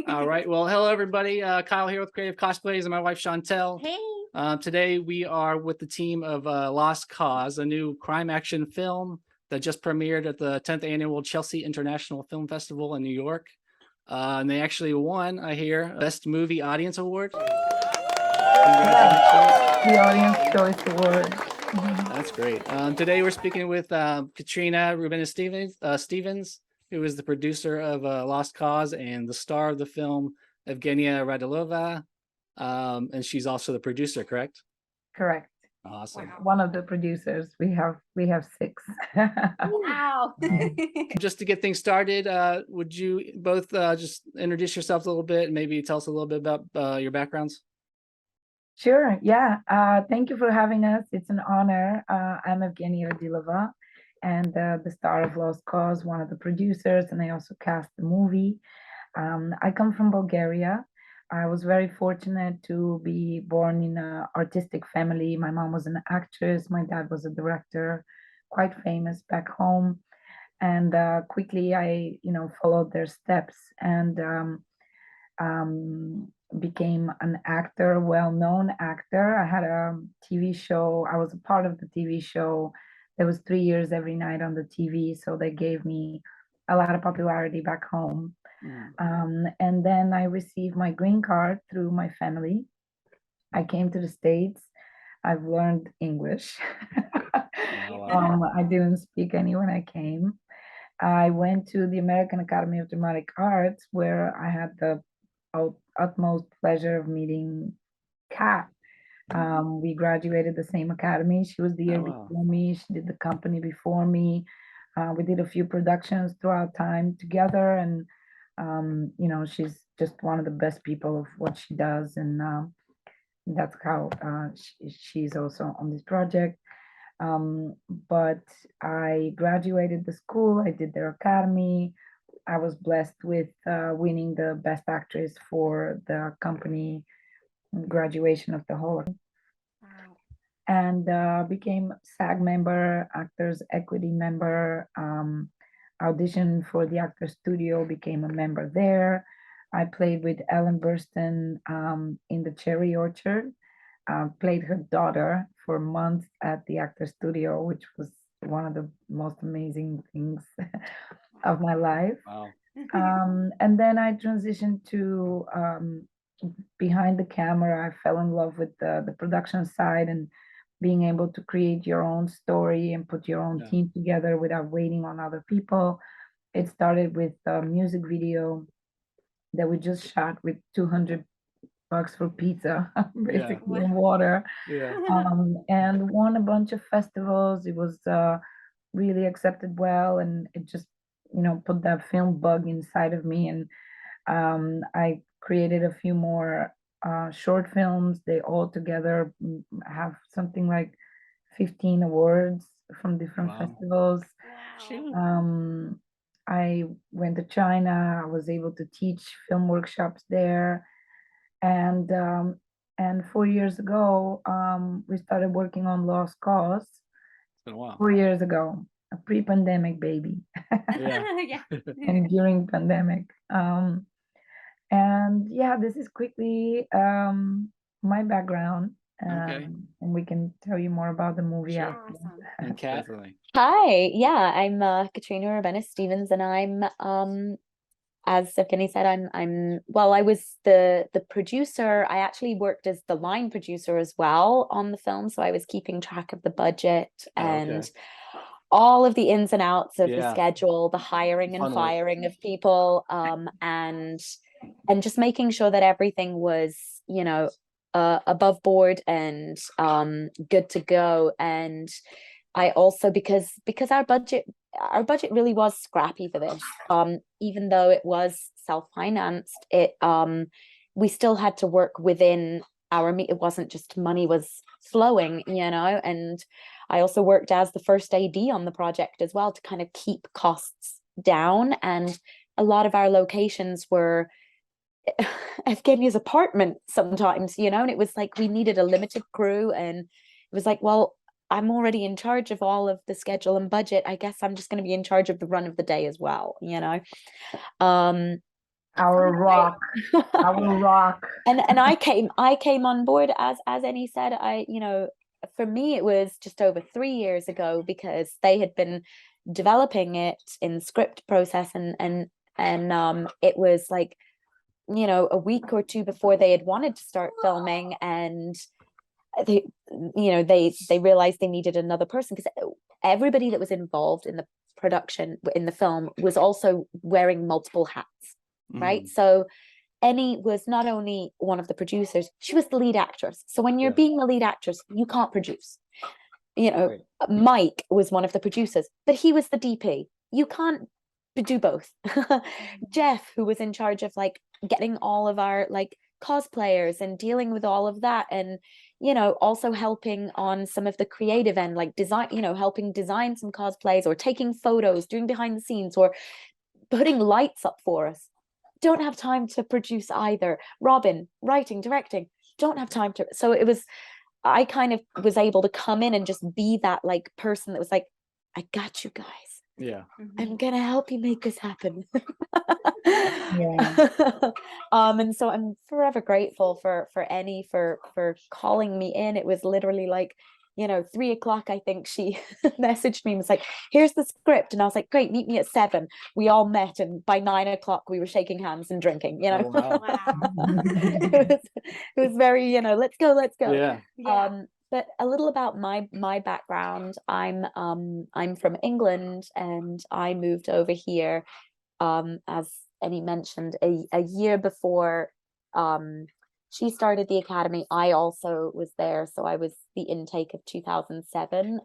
All right. Well, hello, everybody. Kyle here with Creative Cosplays and my wife, Chantel. Hey. Today, we are with the team of Lost Cause, a new crime action film that just premiered at the 10th Annual Chelsea International Film Festival in New York. And they actually won, I hear, Best Movie Audience Award. The Audience Choice Award. That's great. Today, we're speaking with Catriona Rubenis-Stevens, who is the producer of Lost Cause and the star of the film, Evgenia Radilova. And she's also the producer, correct? Correct. Awesome. Wow. One of the producers. We have 6. Wow. Just to get things started, would you both just introduce yourselves a little bit and maybe tell us a little bit about your backgrounds? Sure. Yeah. Thank you for having us. It's an honor. I'm Evgenia Radilova, and the star of Lost Cause, one of the producers, and I also cast the movie. I come from Bulgaria. I was very fortunate to be born in an artistic family. My mom was an actress. My dad was a director, quite famous back home. And quickly I, followed their steps and became an actor, well-known actor. I had a TV show. I was a part of the TV show. There was 3 years every night on the TV, so they gave me a lot of popularity back home. And then I received my green card through my family. I came to the States. I've learned English. I didn't speak any when I came. I went to the American Academy of Dramatic Arts, where I had the utmost pleasure of meeting Kat. We graduated the same academy. She was the year before me. She did the company before me. We did a few productions throughout time together, and she's just one of the best people of what she does, and that's how she's also on this project. But I graduated the school. I did their academy. I was blessed with winning the best actress for the company graduation of the whole, and became SAG member, Actors Equity member, auditioned for the Actors Studio, became a member there. I played with Ellen Burstyn in the Cherry Orchard, played her daughter for months at the Actors Studio, which was one of the most amazing things of my life. Wow. And then I transitioned to behind the camera. I fell in love with the production side and being able to create your own story and put your own team together without waiting on other people. It started with a music video that we just shot with $200 for pizza, basically, and water. And won a bunch of festivals. It was really accepted well, and it just, put that film bug inside of me. And I created a few more short films. They all together have something like 15 awards from different festivals. I went to China. I was able to teach film workshops there. And 4 years ago, we started working on Lost Cause. It's been a while. 4 years ago, a pre-pandemic baby. And during pandemic. And yeah, this is quickly my background. And we can tell you more about the movie after. And Kat? Hi, yeah, I'm Catriona Rubenis-Stevens, and I'm as Evgenia said, I was the producer. I actually worked as the line producer as well on the film, so I was keeping track of the budget and all of the ins and outs of the schedule, the hiring and firing of people, and just making sure that everything was, above board and good to go. And I also, because our budget really was scrappy for this, even though it was self-financed, we still had to work within it wasn't just money was flowing, and I also worked as the first AD on the project as well to kind of keep costs down. And a lot of our locations were Evgenia's apartment sometimes, and it was like we needed a limited crew, and it was like, well, I'm already in charge of all of the schedule and budget. I guess I'm just going to be in charge of the run of the day as well, Our rock, our rock. And I came on board, as Annie said, for me it was just over 3 years ago, because they had been developing it in script process, and it was like, a week or two before they had wanted to start filming, and they realized they needed another person, because everybody that was involved in the production in the film was also wearing multiple hats, right? So Annie was not only one of the producers, she was the lead actress. So when you're being the lead actress, you can't produce. Right. Mike was one of the producers, but he was the DP. You can't do both. Jeff, who was in charge of like getting all of our like cosplayers and dealing with all of that, and also helping on some of the creative end, like design, helping design some cosplays, or taking photos, doing behind the scenes, or putting lights up for us. Don't have time to produce either. Robin, writing, directing, don't have time to. So I kind of was able to come in and just be that like person that was like, I got you guys. Yeah. I'm gonna help you make this happen. Yeah. And so I'm forever grateful for Annie for calling me in. It was literally like 3 o'clock, I think she messaged me and was like, here's the script, and I was like, great, meet me at 7. We all met, and by 9 o'clock we were shaking hands and drinking. Oh, wow. It was very let's go. Yeah. But a little about my background. I'm from England, and I moved over here as Annie mentioned, a year before she started the academy. I also was there, so I was the intake of 2007,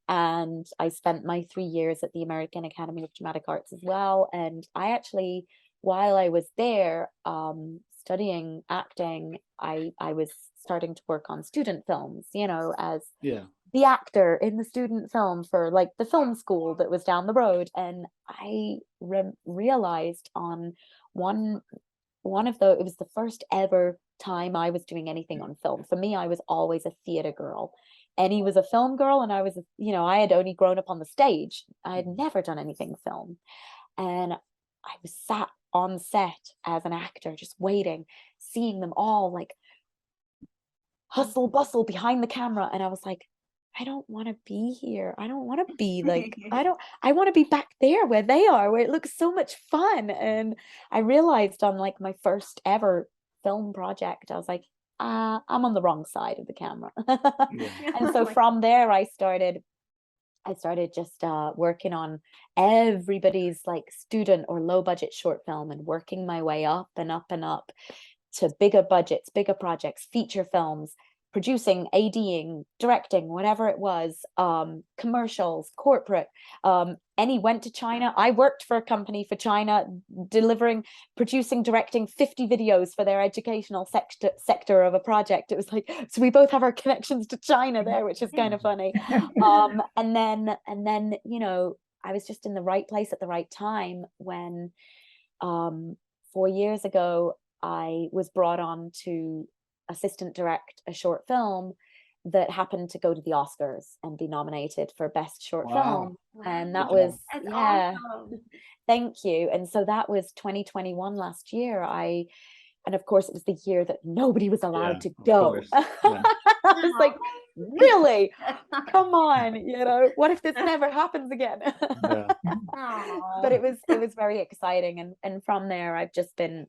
and I spent my 3 years at the American Academy of Dramatic Arts as well. And I actually, while I was there studying acting, I was starting to work on student films, as the actor in the student film for like the film school that was down the road. And I realized on it was the first ever time I was doing anything on film. For me, I was always a theater girl. Annie was a film girl, and I was, I had only grown up on the stage. I had never done anything film. And I was sat on set as an actor, just waiting, seeing them all like hustle bustle behind the camera. And I was like, I don't want to be here. I don't want to be like, I want to be back there where they are, where it looks so much fun. And I realized on like my first ever film project, I was like, I'm on the wrong side of the camera. And so from there, I started just working on everybody's like student or low budget short film, and working my way up and up and up to bigger budgets, bigger projects, feature films, producing, ADing, directing, whatever it was, commercials, corporate. Annie went to China. I worked for a company for China, producing, directing 50 videos for their educational sector of a project. It was like, so we both have our connections to China there, which is kind of funny. And then, I was just in the right place at the right time when 4 years ago, I was brought on to assistant direct a short film that happened to go to the Oscars and be nominated for best short film. And that was awesome. Thank you. And so that was 2021 last year. And of course it was the year that nobody was allowed to go. I was like, really? Come on, what if this never happens again? But it was very exciting, and from there I've just been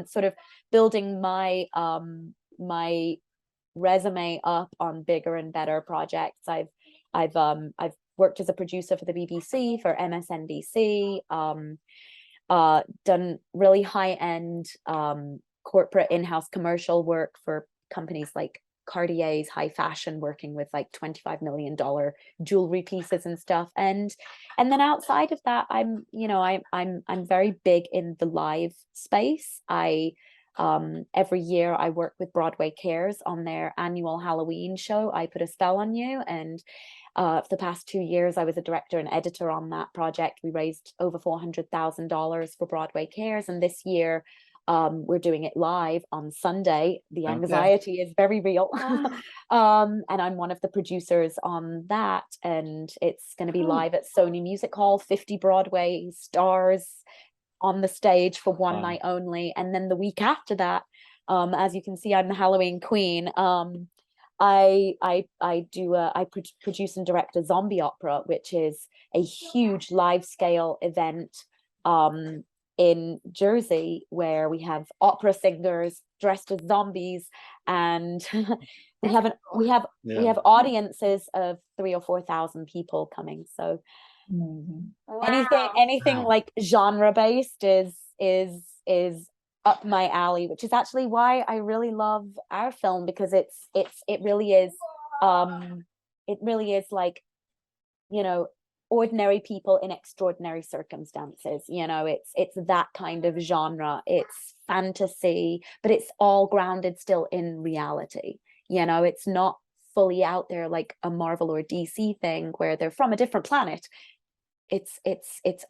sort of building my my resume up on bigger and better projects. I've worked as a producer for the BBC, for MSNBC, done really high-end corporate in-house commercial work for companies like Cartier's high fashion, working with like $25 million jewelry pieces and stuff. And then outside of that, I'm very big in the live space. Every year I work with Broadway Cares on their annual Halloween show, I Put a Spell on You. And for the past 2 years, I was a director and editor on that project. We raised over $400,000 for Broadway Cares. And this year, we're doing it live on Sunday. The anxiety is very real. And I'm one of the producers on that. And it's going to be live at Sony Music Hall, 50 Broadway stars on the stage for one Wow. night only. And then the week after that, as you can see, I'm the Halloween queen. I produce and direct a zombie opera, which is a huge live scale event in Jersey, where we have opera singers dressed as zombies, and we have audiences of 3,000 or 4,000 people coming. So anything Wow. like genre based is up my alley, which is actually why I really love our film, because it really is like, you know, ordinary people in extraordinary circumstances. You know, it's that kind of genre. It's fantasy, but it's all grounded still in reality. You know, it's not fully out there like a Marvel or DC thing where they're from a different planet. It's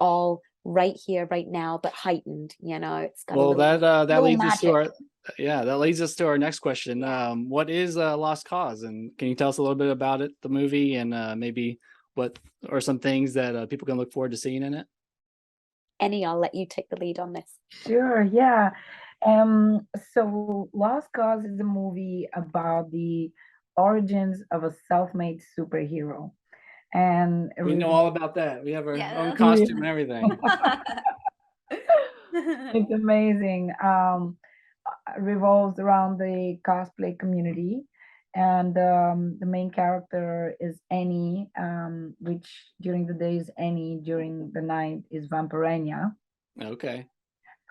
all right here, right now, but heightened. You know, it's got Well, that leads us to magic. that leads us to our next question. What is Lost Cause, and can you tell us a little bit about it, the movie, and maybe what are some things that people can look forward to seeing in it? Annie, I'll let you take the lead on this. Sure, yeah. So Lost Cause is a movie about the origins of a self-made superhero. And We know all about that. We have our own costume and everything. It's amazing. Revolves around the cosplay community, and the main character is Annie, which during the day is Annie, during the night is Vampirenia. Okay.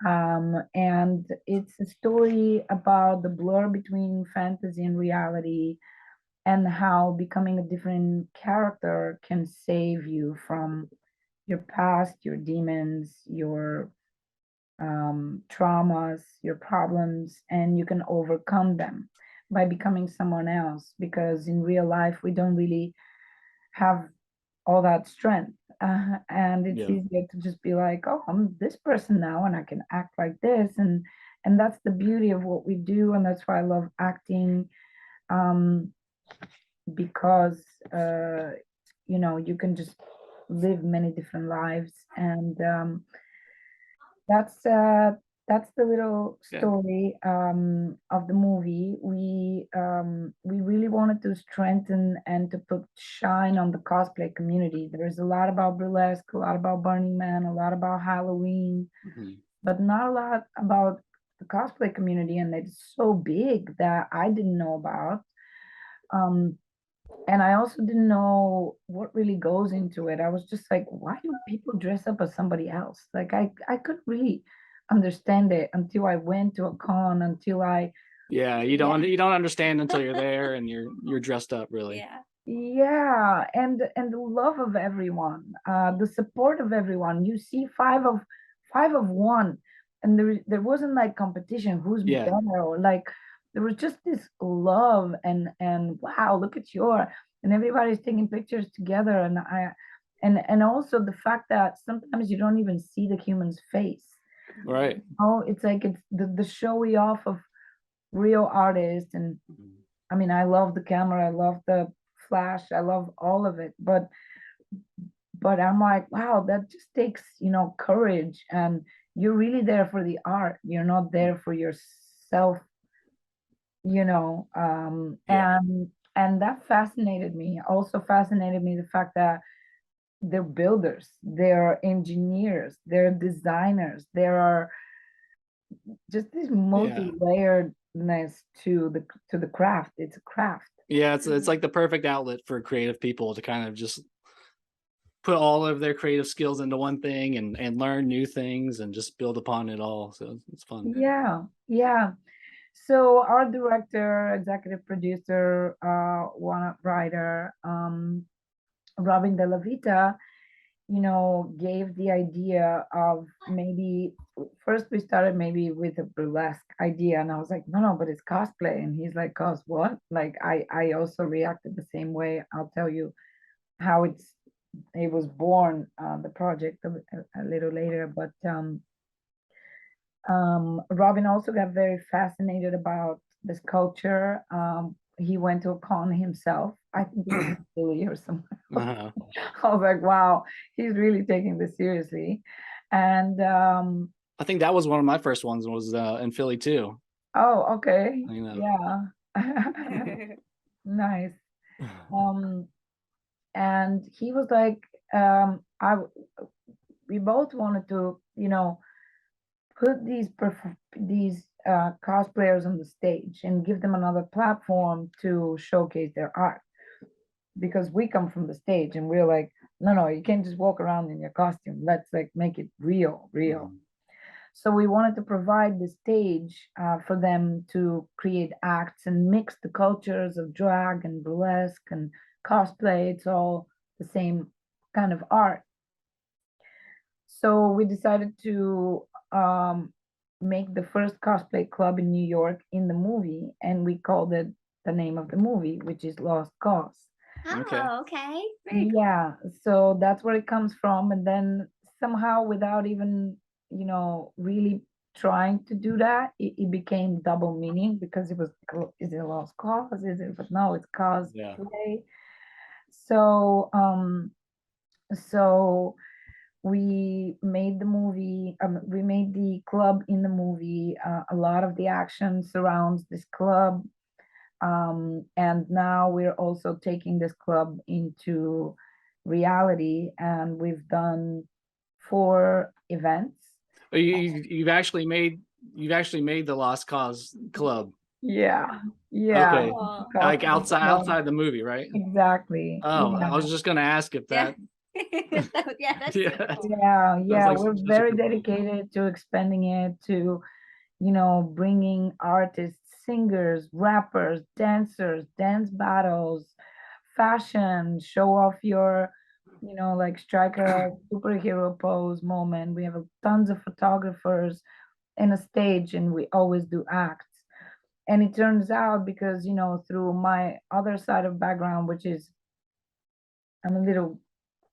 And it's a story about the blur between fantasy and reality, and how becoming a different character can save you from your past, your demons, your traumas, your problems, and you can overcome them by becoming someone else. Because in real life, we don't really have all that strength. And it's easier to just be like, oh, I'm this person now and I can act like this. And that's the beauty of what we do. And that's why I love acting. Because you know, you can just live many different lives. And that's the little story of the movie. We really wanted to strengthen and to put shine on the cosplay community. There's a lot about burlesque, a lot about Burning Man, a lot about Halloween, but not a lot about the cosplay community. And it's so big that I didn't know about. And I also didn't know what really goes into it. I was just like, why do people dress up as somebody else? Like I couldn't really understand it until I went to a con, until I you don't understand until you're there and you're dressed up, really. Yeah, and the love of everyone, the support of everyone. You see five of one, and there wasn't like competition, who's better, or like there was just this love, and wow, look at and everybody's taking pictures together. And also the fact that sometimes you don't even see the human's face. Right. Oh, it's like it's the showy off of real artists. And I mean, I love the camera, I love the flash, I love all of it, but I'm like, wow, that just takes, you know, courage. And you're really there for the art, you're not there for yourself, you know. And that fascinated me. Also fascinated me the fact that they're builders, they're engineers, they're designers, there are just this multi-layeredness to the craft. It's a craft. It's like the perfect outlet for creative people to kind of just put all of their creative skills into one thing and learn new things and just build upon it all. So it's fun. Yeah. So our director, executive producer, one writer, Robin De La Vita, you know, gave the idea of maybe first we started maybe with a burlesque idea, and I was like, no, but it's cosplay. And he's like, cos what? Like I also reacted the same way. I'll tell you how it was born, the project a little later. But Robin also got very fascinated about this culture. He went to a con himself. I think it was in Philly or somewhere. I was like, wow, he's really taking this seriously. And I think that was one of my first ones, was in Philly too. Oh, okay. You know. Yeah. Nice. And he was like, we both wanted to, put these cosplayers on the stage and give them another platform to showcase their art. Because we come from the stage and we're like, no, you can't just walk around in your costume. Let's like make it real. Mhm. So we wanted to provide the stage for them to create acts and mix the cultures of drag and burlesque and cosplay. It's all the same kind of art. So we decided to make the first cosplay club in New York in the movie, and we called it the name of the movie, which is Lost Cause. Okay. Oh, okay. Very cool. Yeah, so that's where it comes from. And then somehow, without even, really trying to do that, it became double meaning because it was, is it a lost cause? Is it, but no, it's cause Yeah. play. So, so we made the movie, we made the club in the movie. A lot of the action surrounds this club. And now we're also taking this club into reality, and we've done 4 events. But you've actually made the Lost Cause Club. Yeah, Okay. Cool. Like Cosplay outside club. the movie, right? Exactly. Oh, Yeah. I was just gonna ask if Yeah. that. Yeah, that's Yeah. super cool. Yeah, like we're such a very cool club. dedicated to expanding it, to bringing artists, singers, rappers, dancers, dance battles, fashion, show off your, like strike a superhero pose moment. We have tons of photographers in a stage, and we always do acts. And it turns out, because, through my other side of background, which is I'm a little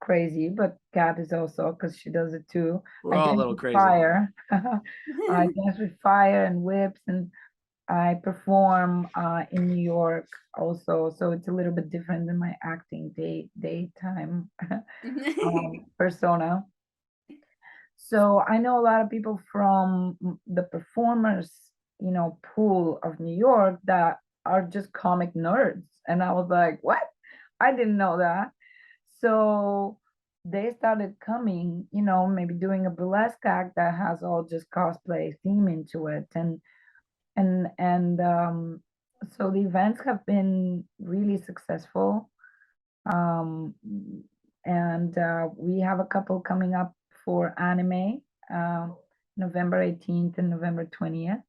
crazy, but Kat is also, because she does it too. We're I all a dance little with crazy. fire. I dance with fire and whips, and I perform in New York also. So it's a little bit different than my acting daytime persona. So I know a lot of people from the performers, pool of New York that are just comic nerds. And I was like, what? I didn't know that. So they started coming, maybe doing a burlesque act that has all just cosplay theme into it. And so the events have been really successful. Um, and we have a couple coming up for anime, uh, November 18th and November 20th.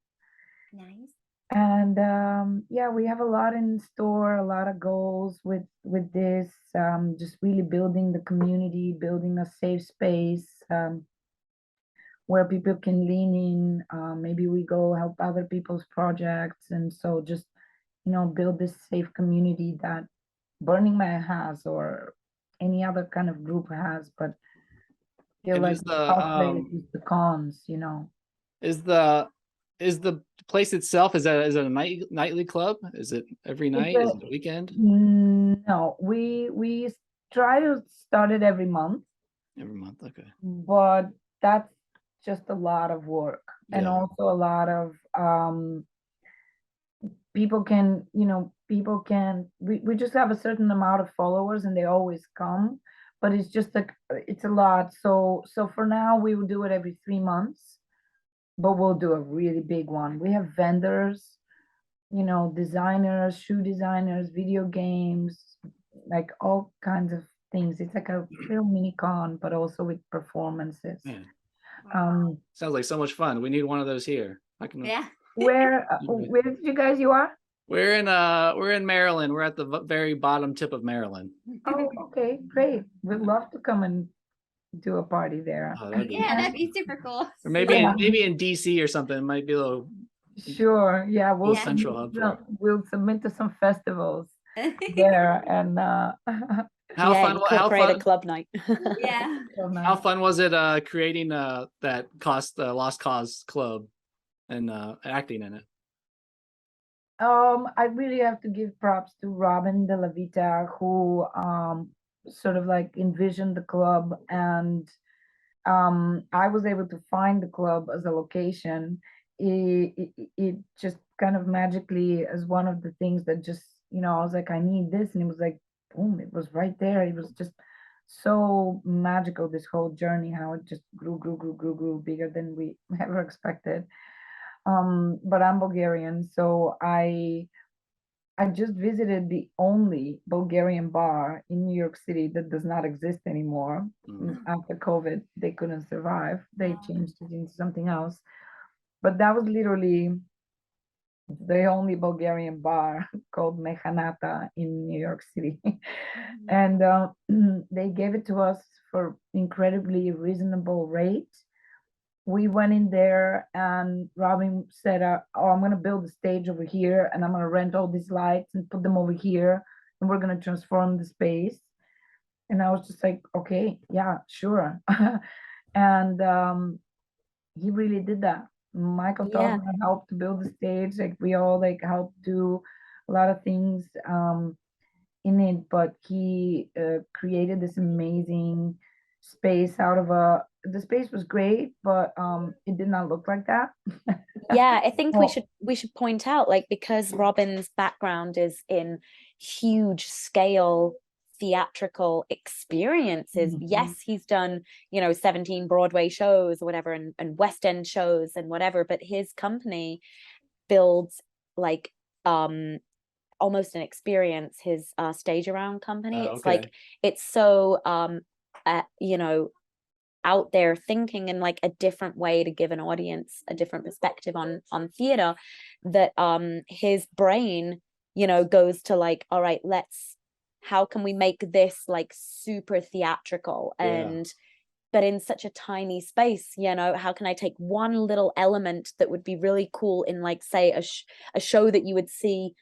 Nice. And yeah, we have a lot in store, a lot of goals with this. Just really building the community, building a safe space where people can lean in. Maybe we go help other people's projects, and so just build this safe community that Burning Man has, or any other kind of group has. But feel And like is cosplay is just the cons. is the is the place itself, is it a nightly club? Is it every It's night? Is it a weekend? No, we try to start it every month, Every month. Okay. but that's just a lot of work, and Yeah. also a lot of we just have a certain amount of followers, and they always come, but it's just like it's a lot. So for now we will do it every 3 months, but we'll do a really big one. We have vendors, designers, shoe designers, video games, like all kinds of things. It's like a real mini con, but also with performances. Man, Um, sounds like so much fun. We need one of those here. I can. Yeah. where did you are? We're in Maryland. We're at the very bottom tip of Maryland. Oh, okay, great. We'd love to come and do a party there. Oh, that'd be Yeah, that'd awesome. be super cool. Or maybe Yeah. maybe in DC or something. It might be a little. Sure. Yeah, we'll Yeah. Central hub for it. we'll submit to some festivals there, and How Yeah, fun? How incorporate a fun? club night. Yeah. so How nice. fun was it creating that Lost Cause Club and acting in it? I really have to give props to Robin De La Vita, who sort of like envisioned the club and I was able to find the club as a location. It just kind of magically as one of the things that just, I was like, I need this. And it was like, boom, it was right there. It was just so magical, this whole journey, how it just grew bigger than we ever expected. But I'm Bulgarian, so I just visited the only Bulgarian bar in New York City that does not exist anymore. After COVID, they couldn't survive. They changed it into something else. But that was literally the only Bulgarian bar called Mechanata in New York City. And they gave it to us for incredibly reasonable rate. We went in there and Robin said, oh, I'm going to build a stage over here and I'm going to rent all these lights and put them over here and we're going to transform the space. And I was just like, okay, yeah, sure. And he really did that. Michael Yeah. Togner helped to build the stage. Like we all like helped do a lot of things in it, but he created this amazing space out of the space was great, but it did not look like that. Yeah, I think Oh. we should point out, like, because Robin's background is in huge scale theatrical experiences. Yes, he's done, 17 Broadway shows or whatever, and West End shows and whatever, but his company builds like almost an experience, his stage around company. It's like it's so out there thinking in like a different way to give an audience a different perspective on theater, that his brain goes to like, all right, how can we make this like super theatrical and but in such a tiny space, how can I take one little element that would be really cool in like, say, a show that you would see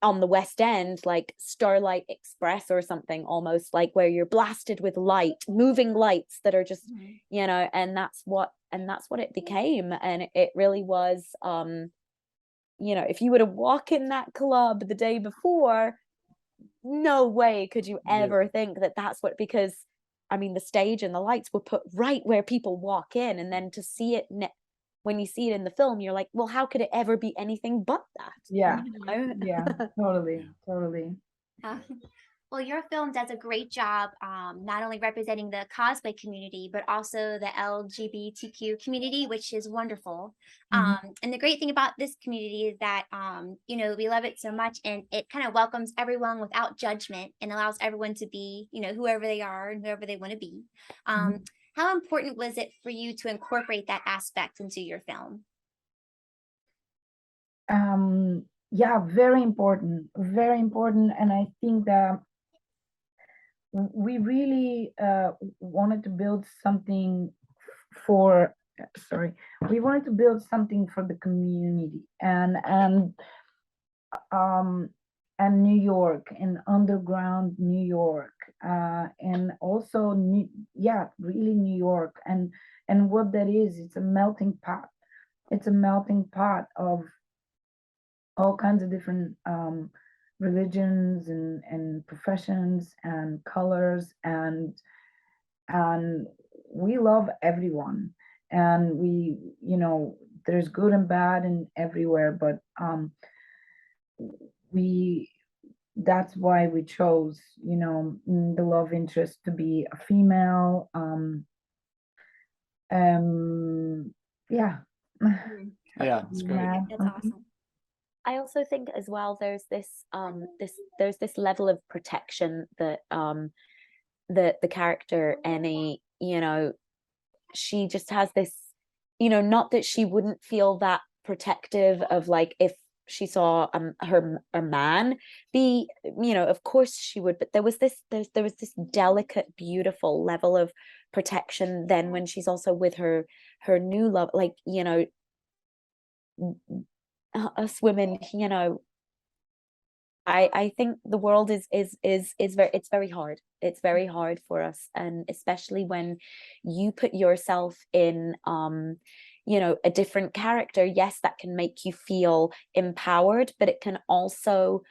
on the West End, like Starlight Express or something, almost like where you're blasted with light, moving lights that are just, and that's what it became. And it really was, if you were to walk in that club the day before, no way could you ever think that that's what, because I mean, the stage and the lights were put right where people walk in, and then to see it when you see it in the film, you're like, well, how could it ever be anything but that? Yeah, yeah, totally. Well, your film does a great job, not only representing the cosplay community, but also the LGBTQ community, which is wonderful. And the great thing about this community is that, we love it so much, and it kind of welcomes everyone without judgment and allows everyone to be, whoever they are and whoever they want to be. How important was it for you to incorporate that aspect into your film? Yeah, very important, very important. And I think that we really wanted to build something for we wanted to build something for the community and New York and underground New York and also really New York, and what that is, it's a melting pot. It's a melting pot of all kinds of different religions and professions and colors, and we love everyone, and there's good and bad and everywhere, but that's why we chose the love interest to be a female. Yeah. Yeah, it's great. That's awesome. I also think as well there's this level of protection that the character Emmy, she just has this, not that she wouldn't feel that protective of, like, if she saw her man be, of course she would, but there was this delicate, beautiful level of protection then when she's also with her new love, like, us women, I think the world is very hard. It's very hard for us, and especially when you put yourself in a different character. Yes, that can make you feel empowered, but it can also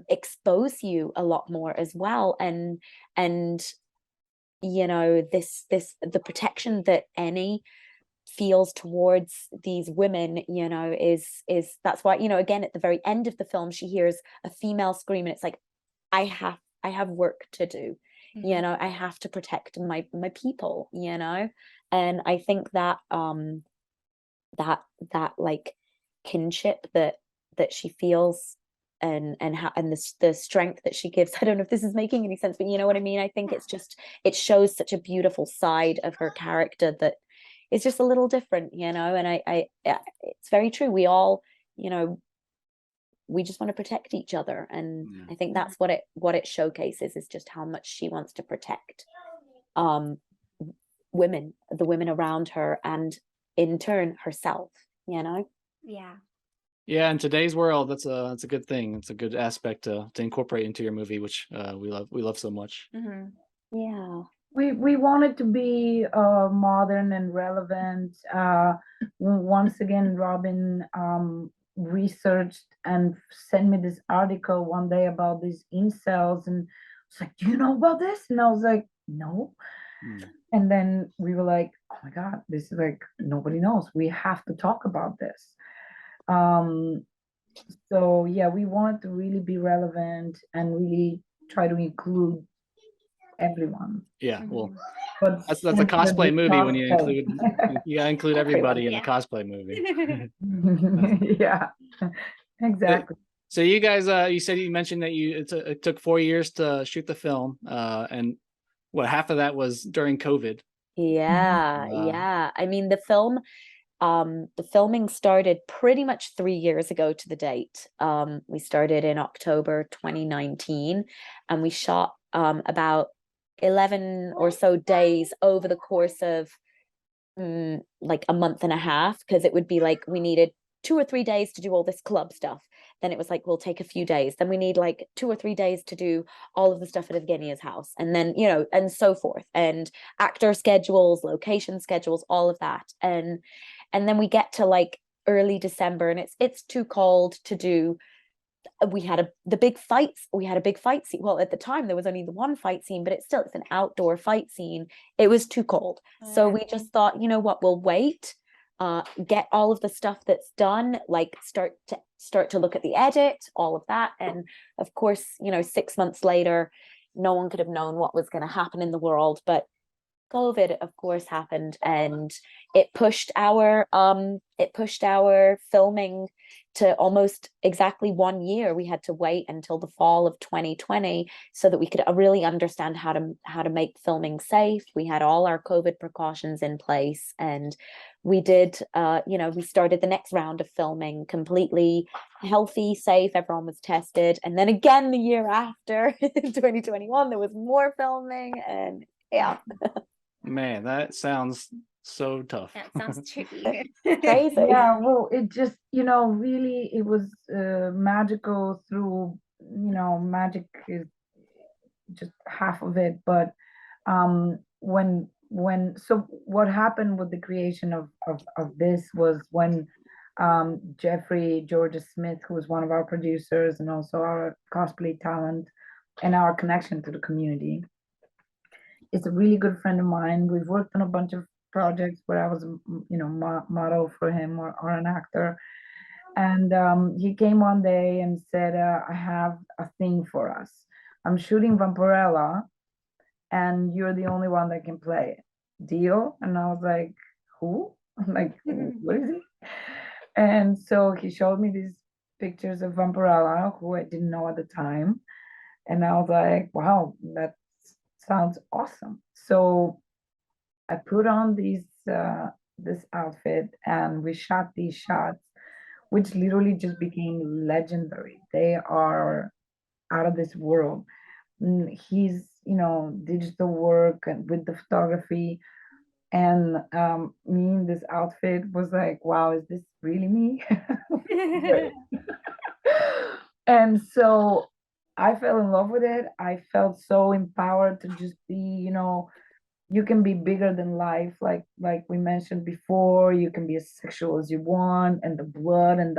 expose you a lot more as well, and you know, the protection that Annie feels towards these women, you know, is that's why, you know, again, at the very end of the film, she hears a female scream, and it's like, I have work to do, you know, I have to protect my people, you know. And I think that that like kinship that she feels, and the strength that she gives, I don't know if this is making any sense, but you know what I mean. I think it's just, it shows such a beautiful side of her character that is just a little different, you know. And I it's very true, we all, you know, we just want to protect each other, and I think that's what it showcases, is just how much she wants to protect women, the women around her, and in turn herself, you know. Yeah. Yeah, in today's world, that's a good thing. It's a good aspect to incorporate into your movie, which we love so much. Yeah. We want it to be modern and relevant. Once again, Robin researched and sent me this article one day about these incels, and it's like, do you know about this? And I was like, no. And then we were like, oh my God, this is like, nobody knows. We have to talk about this. So yeah, we want to really be relevant and really try to include everyone. Yeah, well, But that's a cosplay movie when you cosplay. include everybody in the cosplay movie. Yeah, exactly. So you guys, you mentioned that it took 4 years to shoot the film, and what, half of that was during COVID. Yeah, yeah. I mean, the filming started pretty much 3 years ago to the date. We started in October 2019, and we shot about 11 or so days over the course of like a month and a half, because it would be like we needed 2 or 3 days to do all this club stuff. Then it was like, we'll take a few days. Then we need like 2 or 3 days to do all of the stuff at Evgenia's house. And then, you know, and so forth. And actor schedules, location schedules, all of that. And then we get to like early December, and it's too cold to do. We had a big fight scene. Well, at the time there was only the one fight scene, but it's an outdoor fight scene. It was too cold. So we just thought, you know what, we'll wait, get all of the stuff that's done, like start to look at the edit, all of that. And of course, you know, 6 months later, no one could have known what was going to happen in the world, but COVID, of course, happened, and it pushed our filming to almost exactly 1 year. We had to wait until the fall of 2020 so that we could really understand how to make filming safe. We had all our COVID precautions in place, and we did, you know, we started the next round of filming completely healthy, safe. Everyone was tested, and then again the year after, 2021, there was more filming, and yeah. Man, that sounds so tough. That sounds tricky. Crazy. Yeah, well, it just, you know, really, it was magical through, you know, magic is just half of it. But so what happened with the creation of this was when Jeffrey Georgia Smith, who was one of our producers and also our cosplay talent and our connection to the community, is a really good friend of mine. We've worked on a bunch of projects where I was, you know, model for him or an actor. And he came one day and said, I have a thing for us. I'm shooting Vampirella, and you're the only one that can play it. Deal? And I was like, who? I'm like, what is it? And so he showed me these pictures of Vampirella, who I didn't know at the time. And I was like, wow, that sounds awesome. So I put on this outfit, and we shot these shots, which literally just became legendary. They are out of this world. He's, you know, digital work and with the photography, and me in this outfit was like, wow, is this really me? And so I fell in love with it. I felt so empowered to just be, you know, you can be bigger than life, like we mentioned before. You can be as sexual as you want, and the blood and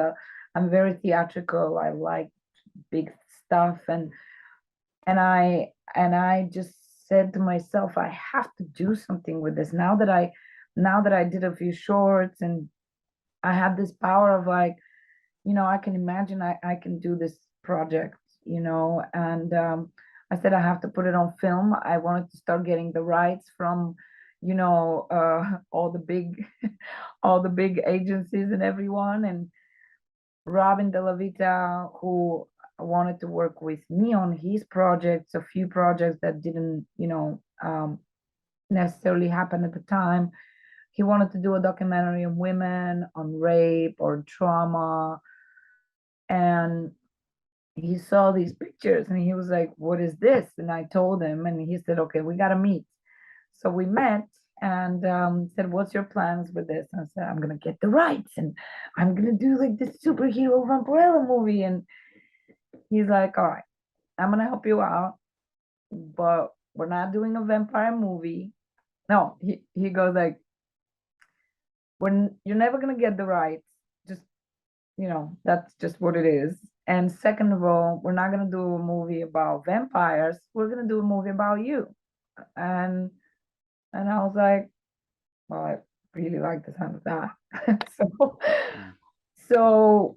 I'm very theatrical. I like big stuff, and I just said to myself, I have to do something with this now that I did a few shorts and I have this power of like, I can imagine I can do this project, and I said I have to put it on film. I wanted to start getting the rights from, all the big, all the big agencies and everyone. And Robin De La Vita, who wanted to work with me on his projects, a few projects that didn't, necessarily happen at the time. He wanted to do a documentary on women, on rape or trauma. And he saw these pictures and he was like, what is this? And I told him, and he said, okay, we got to meet. So we met and said, what's your plans with this? And I said, I'm going to get the rights and I'm going to do like this superhero vampirella movie. And he's like, all right, I'm going to help you out, but we're not doing a vampire movie. No, he goes like, you're never going to get the rights. Just, that's just what it is. And second of all, we're not going to do a movie about vampires. We're going to do a movie about you. And I was like, well, I really like the sound of that. So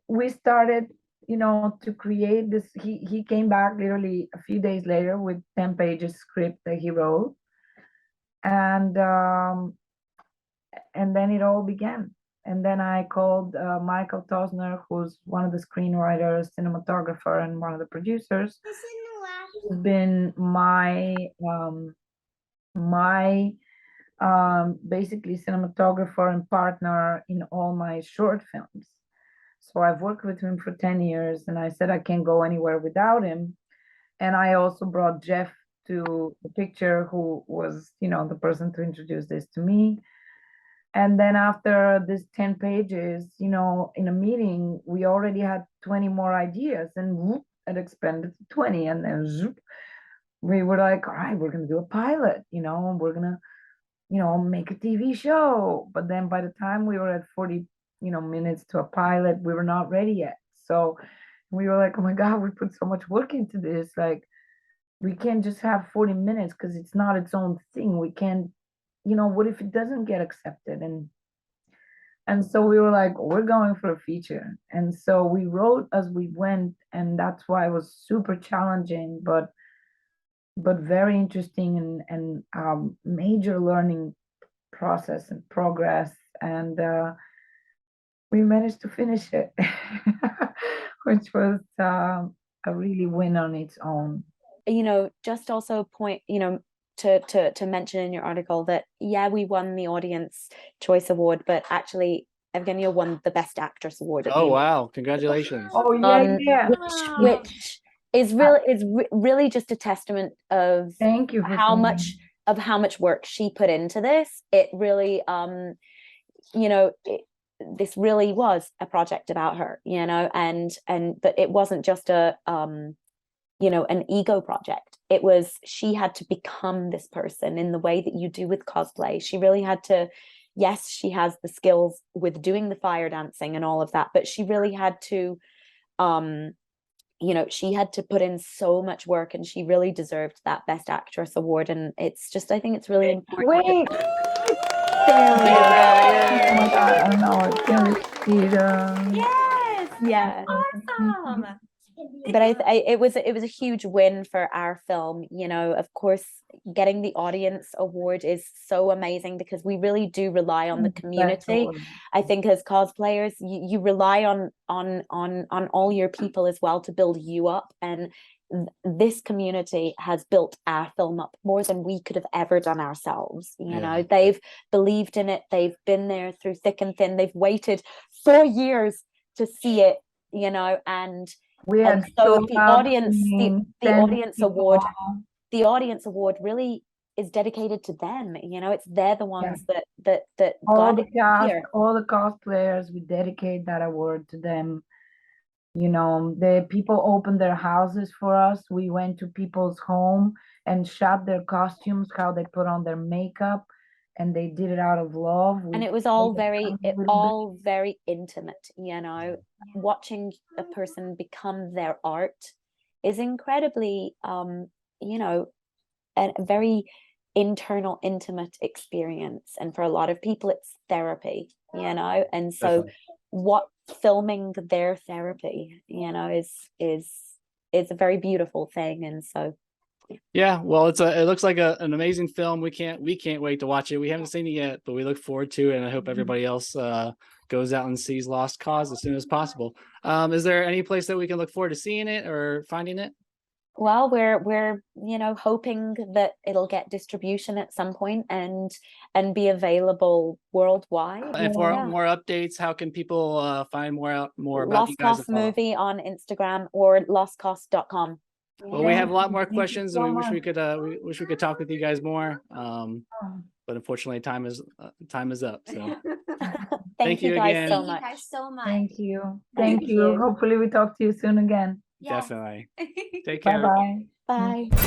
we started, to create this. He came back literally a few days later with 10 pages script that he wrote. And then it all began. And then I called Michael Tosner, who's one of the screenwriters, cinematographer, and one of the producers. He's been my basically cinematographer and partner in all my short films. So I've worked with him for 10 years, and I said I can't go anywhere without him. And I also brought Jeff to the picture, who was, the person to introduce this to me. And then after this 10 pages, in a meeting, we already had 20 more ideas, and whoop, it expanded to 20. And then zoop, we were like, all right, we're going to do a pilot, we're going to, make a TV show. But then by the time we were at 40, minutes to a pilot, we were not ready yet. So we were like, oh my God, we put so much work into this. Like, we can't just have 40 minutes because it's not its own thing. We can't, what if it doesn't get accepted? And so we were like, we're going for a feature. And so we wrote as we went, and that's why it was super challenging, but very interesting and major learning process and progress. And we managed to finish it, which was a really win on its own. Just also point, to mention in your article that, yeah, we won the Audience Choice Award, but actually Evgenia won the Best Actress Award. Oh, wow. Congratulations. Oh, yeah. Which is really just a testament of thank you for how much work she put into this. It really, this really was a project about her, but it wasn't just an ego project. It was, she had to become this person in the way that you do with cosplay. She really had to, yes, she has the skills with doing the fire dancing and all of that, but she really had to, she had to put in so much work, and she really deserved that Best Actress Award. And it's just, I think it's really important. Wait. There we go. Oh my God, I know. Can we see them? Yes. Yeah. Awesome. But it was a huge win for our film. Of course, getting the audience award is so amazing because we really do rely on the community. I think as cosplayers, you rely on all your people as well to build you up, and this community has built our film up more than we could have ever done ourselves. They've believed in it, they've been there through thick and thin, they've waited 4 years to see it, and so the audience award really is dedicated to them. They're the ones that all got the cast, here. all the cosplayers, we dedicate that award to them. The people opened their houses for us. We went to people's home and shot their costumes, how they put on their makeup, and they did it out of love. And it was all very intimate. Watching a person become their art is incredibly a very internal, intimate experience, and for a lot of people it's therapy, you know. And so Definitely. what filming their therapy, you know, is a very beautiful thing. And so Yeah, well, it looks like an amazing film. We can't wait to watch it. We haven't seen it yet, but we look forward to it, and I hope everybody else goes out and sees Lost Cause as soon as possible. Is there any place that we can look forward to seeing it or finding it? well, we're you know, hoping that it'll get distribution at some point and be available worldwide. And for Yeah. more updates, how can people find more about you Lost guys? Cost Movie on Instagram or lostcost.com. Well, we have a lot more Thank you questions, so and we wish we much. could wish we could talk with you guys more. Oh, But unfortunately, time is up. So Thank you you guys again. so Thank you much. guys so much. thank you. Thank Thank you. you. Hopefully we talk to you soon again. Yes. Definitely. Take Bye care. bye. Bye.